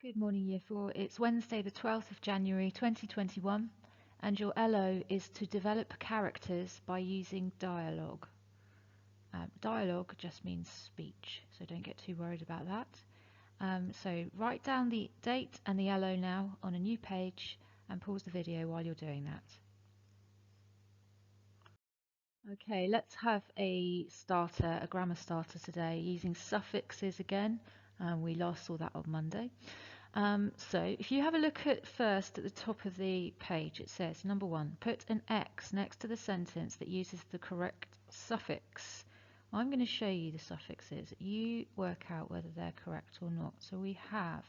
Good morning, Year 4. It's Wednesday, the 12th of January 2021, and your LO is to develop characters by using dialogue. Dialogue just means speech, so don't get too worried about that. So write down the date and the LO now on a new page and pause the video while you're doing that. Okay, let's have a starter, a grammar starter today, using suffixes again. We last saw that on Monday. So if you have a look at first at the top of the page, it says, number 1, put an X next to the sentence that uses the correct suffix. I'm going to show you the suffixes. You work out whether they're correct or not. So we have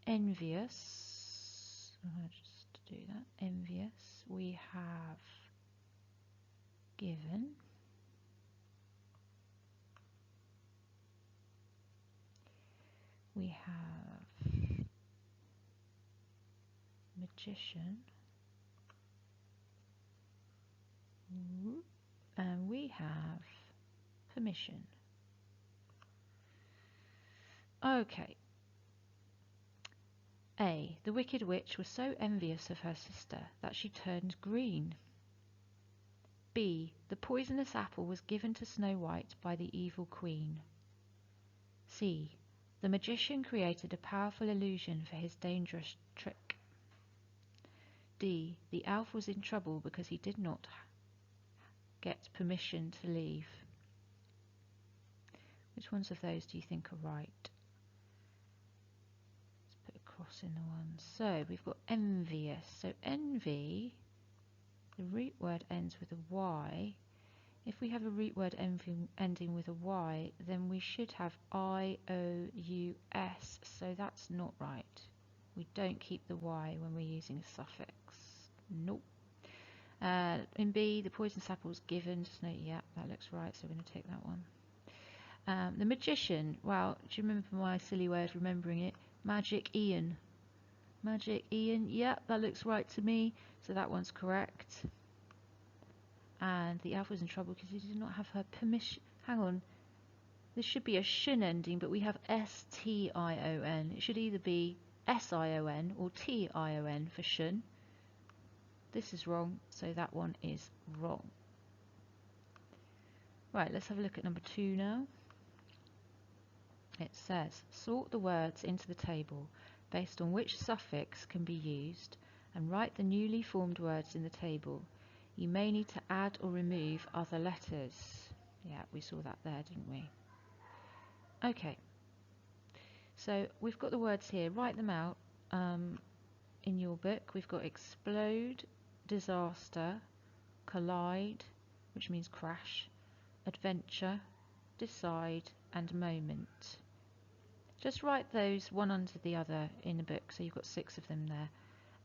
envious. I'll just do that. Envious. We have given. We have magician. And we have permission. Okay. A. The wicked witch was so envious of her sister that she turned green. B. The poisonous apple was given to Snow White by the evil queen. C. The magician created a powerful illusion for his dangerous trick. D. The elf was in trouble because he did not get permission to leave. Which ones of those do you think are right? Let's put a cross in the ones. So we've got envious. So envy, the root word ends with a Y. If we have a root word ending with a Y, then we should have I-O-U-S, so that's not right. We don't keep the Y when we're using a suffix. Nope. In B, the poisonous apple was given. Just note, yeah, that looks right, so we're going to take that one. The magician, well, do you remember my silly way of remembering it? Magic Ian. Magic Ian, yeah, that looks right to me, so that one's correct. And the elf was in trouble because he did not have her permission. Hang on, this should be a shin ending, but we have S-T-I-O-N. It should either be S-I-O-N or T-I-O-N for shun. This is wrong, so that one is wrong. Right, let's have a look at number 2 now. It says, sort the words into the table based on which suffix can be used and write the newly formed words in the table. You may need to add or remove other letters. Yeah, we saw that there, didn't we? Okay, so we've got the words here. Write them out in your book. We've got explode, disaster, collide, which means crash, adventure, decide, and moment. Just write those one under the other in the book, so you've got 6 of them there.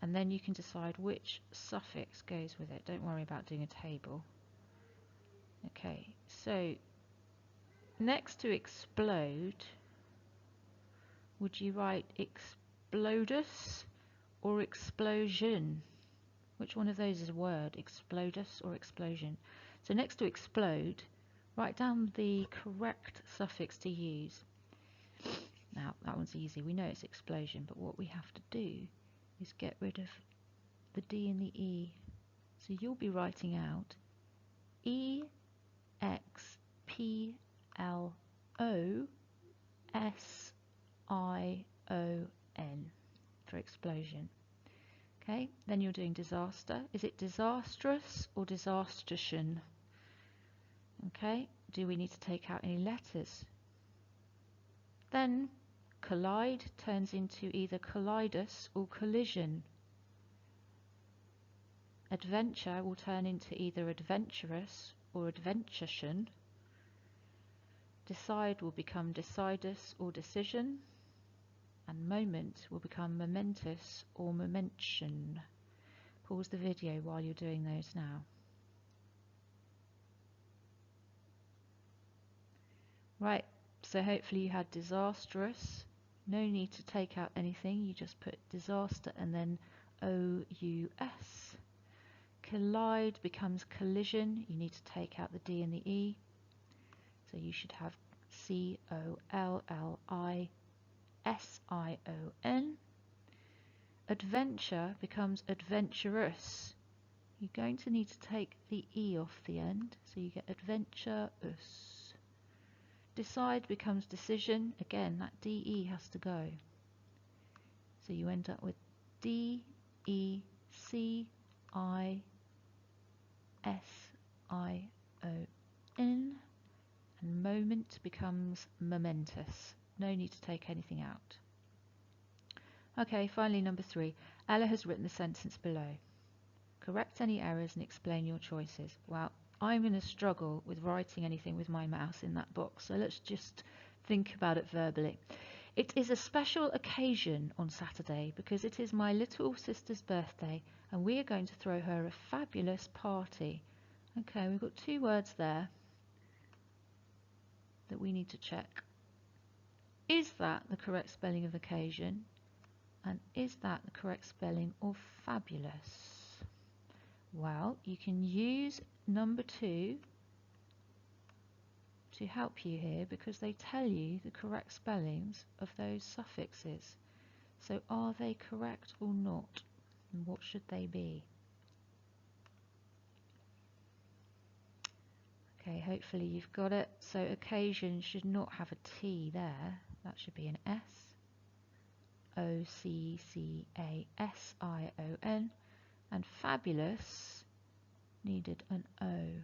And then you can decide which suffix goes with it. Don't worry about doing a table. Okay, so next to explode, would you write explodus or explosion? Which one of those is a word, explodus or explosion? So next to explode, write down the correct suffix to use. Now, that one's easy. We know it's explosion, but what we have to do is get rid of the D and the E. So you'll be writing out E-X-P-L-O-S-I-O-N for explosion. Okay, then you're doing disaster. Is it disastrous or disastertion? Okay, do we need to take out any letters? Then collide turns into either collidus or collision. Adventure will turn into either adventurous or adventuration. Decide will become decidus or decision. And moment will become momentous or momention. Pause the video while you're doing those now. Right, so hopefully you had disastrous. No need to take out anything, you just put disaster and then O-U-S. Collide becomes collision, you need to take out the D and the E. So you should have C-O-L-L-I-S-I-O-N. adventure becomes adventurous. You're going to need to take the E off the end, so you get adventurous. Decide becomes decision. Again, that DE has to go. So you end up with DECISION. And moment becomes momentous. No need to take anything out. Okay, finally number 3. Ella has written the sentence below. Correct any errors and explain your choices. Well, I'm going to struggle with writing anything with my mouse in that box, so let's just think about it verbally. It is a special occasion on Saturday because it is my little sister's birthday and we are going to throw her a fabulous party. Okay, we've got 2 words there that we need to check. Is that the correct spelling of occasion? And is that the correct spelling of fabulous? Well, you can use number 2 to help you here because they tell you the correct spellings of those suffixes. So are they correct or not? And what should they be? Okay, hopefully you've got it. So occasion should not have a T there. That should be an S. OCCASION. And fabulous needed an O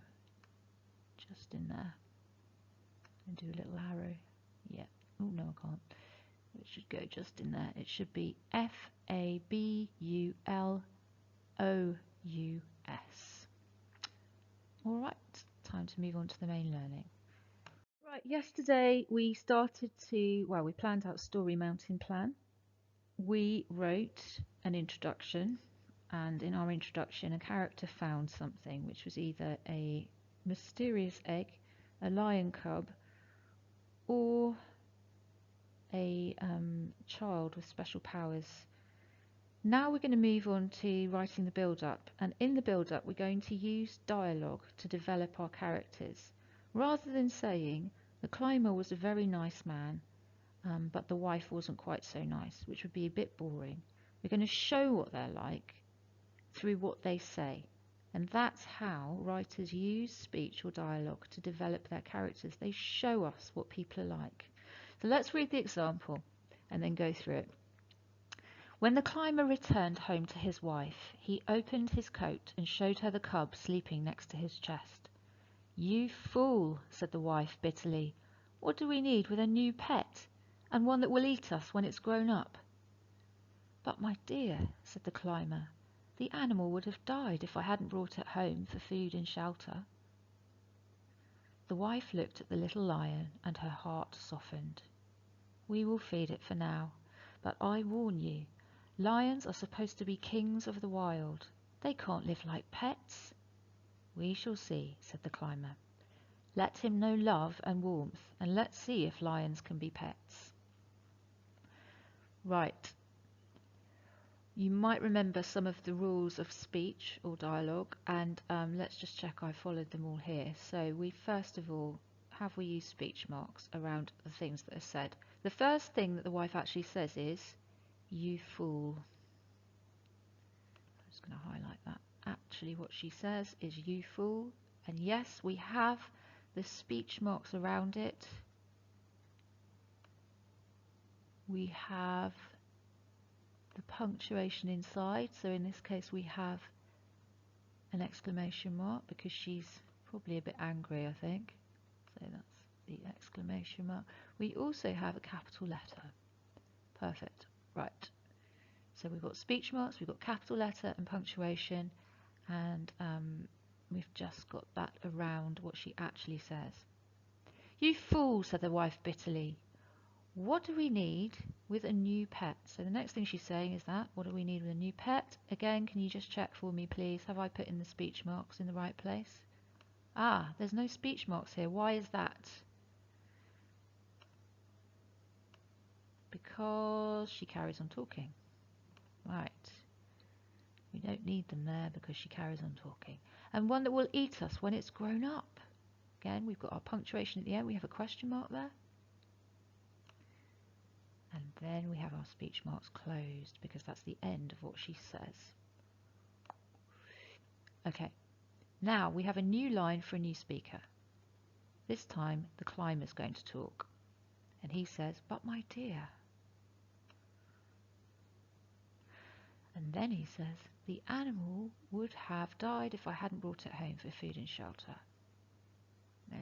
just in there. And do a little arrow. Yeah. Oh no, I can't. It should go just in there. It should be FABULOUS. All right, time to move on to the main learning. Right, yesterday we we planned out Story Mountain Plan. We wrote an introduction, and in our introduction a character found something, which was either a mysterious egg, a lion cub, or a child with special powers. Now we're going to move on to writing the build-up, and in the build-up we're going to use dialogue to develop our characters. Rather than saying, the climber was a very nice man, but the wife wasn't quite so nice, which would be a bit boring. We're going to show what they're like through what they say. And that's how writers use speech or dialogue to develop their characters. They show us what people are like. So let's read the example and then go through it. When the climber returned home to his wife, he opened his coat and showed her the cub sleeping next to his chest. "You fool," said the wife bitterly. "What do we need with a new pet, and one that will eat us when it's grown up?" "But my dear," said the climber, "the animal would have died if I hadn't brought it home for food and shelter." The wife looked at the little lion and her heart softened. "We will feed it for now, but I warn you, lions are supposed to be kings of the wild. They can't live like pets." "We shall see," said the climber. "Let him know love and warmth, and let's see if lions can be pets." Right. You might remember some of the rules of speech or dialogue, and let's just check I followed them all here. So first of all, have we used speech marks around the things that are said? The first thing that the wife actually says is, "You fool." I'm just going to highlight that. Actually what she says is, "You fool." And yes, we have the speech marks around it. We have the punctuation inside, so in this case we have an exclamation mark because she's probably a bit angry, I think. So that's the exclamation mark. We also have a capital letter. Perfect. Right. So we've got speech marks, we've got capital letter and punctuation, and we've just got that around what she actually says. "You fool," said the wife bitterly. "What do we need with a new pet?" So the next thing she's saying is that, what do we need with a new pet? Again, can you just check for me, please? Have I put in the speech marks in the right place? Ah, there's no speech marks here. Why is that? Because she carries on talking. Right. We don't need them there because she carries on talking. And one that will eat us when it's grown up. Again, we've got our punctuation at the end. We have a question mark there. And then we have our speech marks closed because that's the end of what she says. Okay, now we have a new line for a new speaker. This time the climber's going to talk, and he says, "But my dear." And then he says, "The animal would have died if I hadn't brought it home for food and shelter."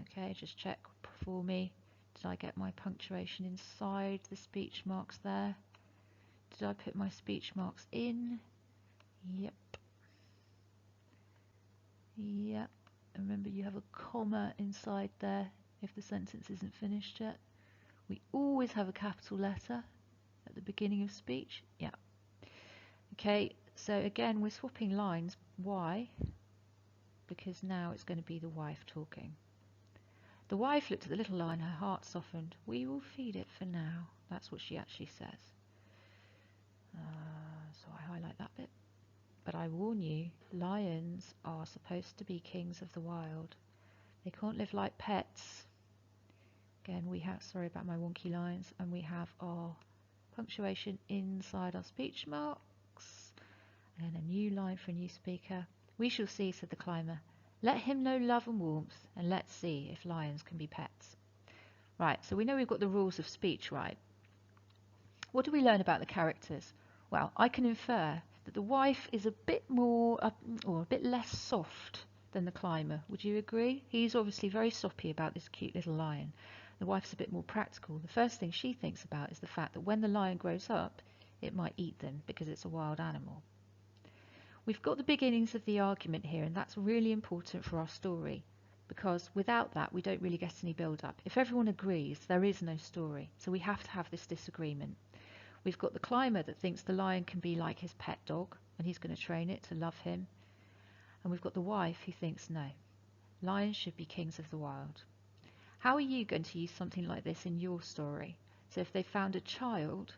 Okay, just check for me. Did I get my punctuation inside the speech marks there? Did I put my speech marks in? Yep. Yep. Remember, you have a comma inside there if the sentence isn't finished yet. We always have a capital letter at the beginning of speech. Yeah. Okay, so again, we're swapping lines. Why? Because now it's going to be the wife talking. The wife looked at the little lion, her heart softened. "We will feed it for now." That's what she actually says. So I highlight that bit. "But I warn you, lions are supposed to be kings of the wild. They can't live like pets." Again, we have, sorry about my wonky lines, and we have our punctuation inside our speech marks. And a new line for a new speaker. "We shall see," said the climber. "Let him know love and warmth, and let's see if lions can be pets." Right, so we know we've got the rules of speech right. What do we learn about the characters? Well, I can infer that the wife is a bit more, or a bit less soft than the climber. Would you agree? He's obviously very soppy about this cute little lion. The wife's a bit more practical. The first thing she thinks about is the fact that when the lion grows up, it might eat them because it's a wild animal. We've got the beginnings of the argument here, and that's really important for our story, because without that we don't really get any build-up. If everyone agrees, there is no story, so we have to have this disagreement. We've got the climber that thinks the lion can be like his pet dog, and he's going to train it to love him. And we've got the wife who thinks, no, lions should be kings of the wild. How are you going to use something like this in your story? So if they found a child,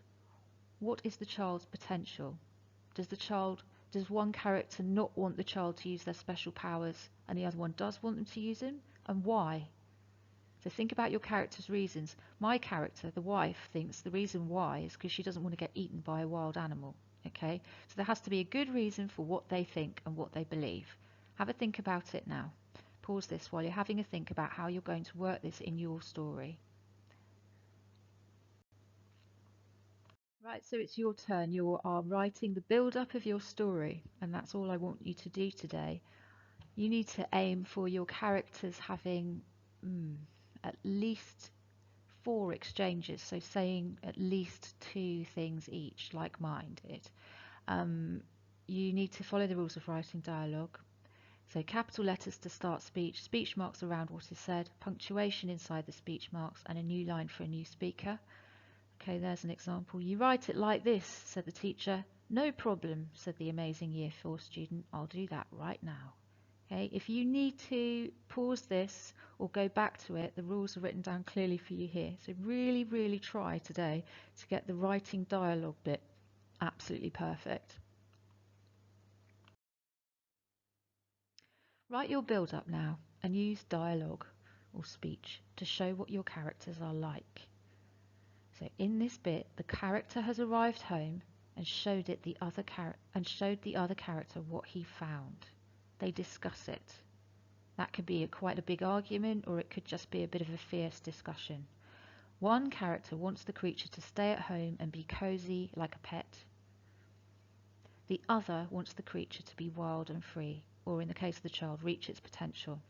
what is the child's potential? Does one character not want the child to use their special powers and the other one does want them to use them? And why? So think about your character's reasons. My character, the wife, thinks the reason why is because she doesn't want to get eaten by a wild animal. Okay? So there has to be a good reason for what they think and what they believe. Have a think about it now. Pause this while you're having a think about how you're going to work this in your story. Right, so it's your turn. You are writing the build-up of your story, and that's all I want you to do today. You need to aim for your characters having at least 4 exchanges, so saying at least 2 things each, like mine did. You need to follow the rules of writing dialogue. So capital letters to start speech, speech marks around what is said, punctuation inside the speech marks, and a new line for a new speaker. Okay, there's an example. "You write it like this," said the teacher. "No problem," said the amazing Year 4 student. "I'll do that right now." Okay, if you need to pause this or go back to it, the rules are written down clearly for you here. So really, really try today to get the writing dialogue bit absolutely perfect. Write your build-up now and use dialogue or speech to show what your characters are like. So in this bit, the character has arrived home and showed the other character what he found. They discuss it. That could be quite a big argument, or it could just be a bit of a fierce discussion. One character wants the creature to stay at home and be cozy like a pet. The other wants the creature to be wild and free, or in the case of the child, reach its potential.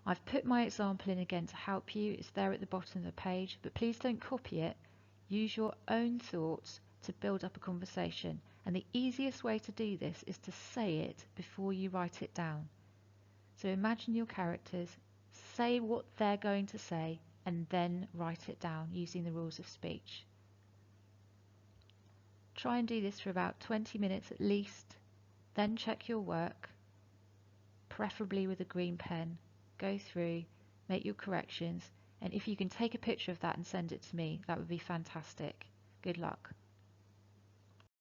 I've put my example in again to help you. It's there at the bottom of the page, but please don't copy it. Use your own thoughts to build up a conversation, and the easiest way to do this is to say it before you write it down. So imagine your characters, say what they're going to say, and then write it down using the rules of speech. Try and do this for about 20 minutes at least, then check your work, preferably with a green pen. Go through, make your corrections, and if you can take a picture of that and send it to me, that would be fantastic. Good luck.